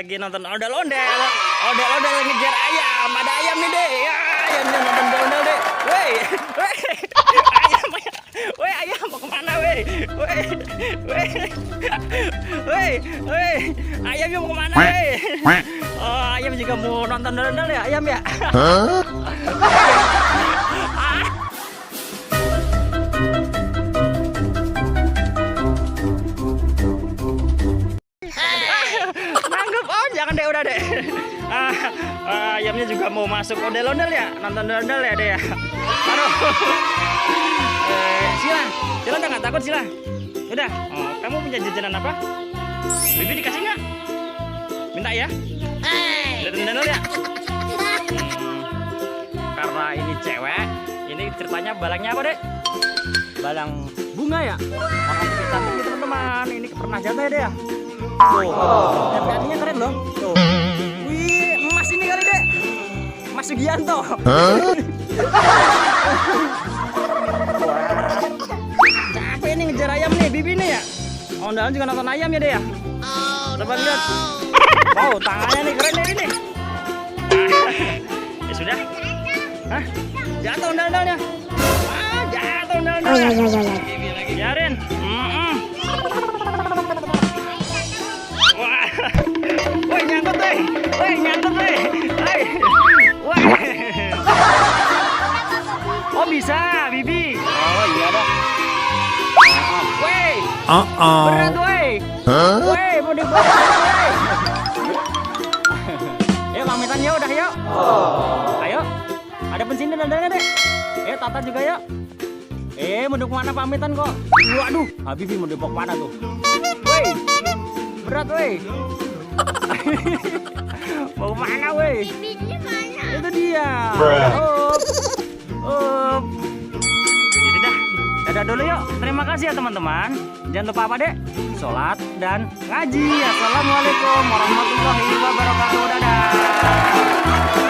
lagi nonton ondel-ondel. Ondel-ondel ngejar ayam. Ada ayam nih, Dek. Ya, ayamnya nonton ondel-ondel, Dek. Woi. Ayam. Woi, ayam mau kemana, woi? Woi. Ayamnya mau kemana, woi? Oh, ayam juga mau nonton ondel-ondel ya, ayam ya? Nangkep, oh jangan deh, udah deh. Ayamnya juga mau masuk ondel-ondel ya, nonton ondel-ondel ya deh ya. Aduh. Sila nggak takut Sila? Udah, kamu punya jajanan apa? Bibi dikasih nggak? Minta ya? Lihat ondel ya. Karena ini cewek, ini ceritanya balangnya apa deh? Balang bunga ya? Orang kita nih teman-teman, ini pernah jatuh ya deh ya? Tuh, lihatnya keren loh. Tuh. Wih, emas ini kali deh. Mas Sugianto. Capek nih ngejar ayam nih, Bibi nih ya. Ondalan juga nonton ayam ya deh ya. Coba lihat. Wow, tangannya nih keren deh ini. Ya sudah. Hah? Jatuh ondal-ondalnya. Jatuh ondal-ondalnya. Biarin. Wah. Woi, nyangkut deh. Woi, nyangkut deh. Wah. Oh, bisa, Bibi. Oh, iya dong. Woi. Berat, woi. Woi, mau dibawa, woi. Ayo, pamitan ya udah yuk. Ayo. Ada pensiun ondalnya deh. Tata juga yuk. Mau kemana pamitan kok? Waduh, Habibi mau dibawa kemana tuh? Woi. Berat, woi. Mau kemana, woi? Bibitnya mana? Itu dia. Ya sudah, dadah dulu yuk. Terima kasih ya teman-teman. Jangan lupa apa dek? Sholat dan ngaji. Assalamualaikum warahmatullahi wabarakatuh. Dadah.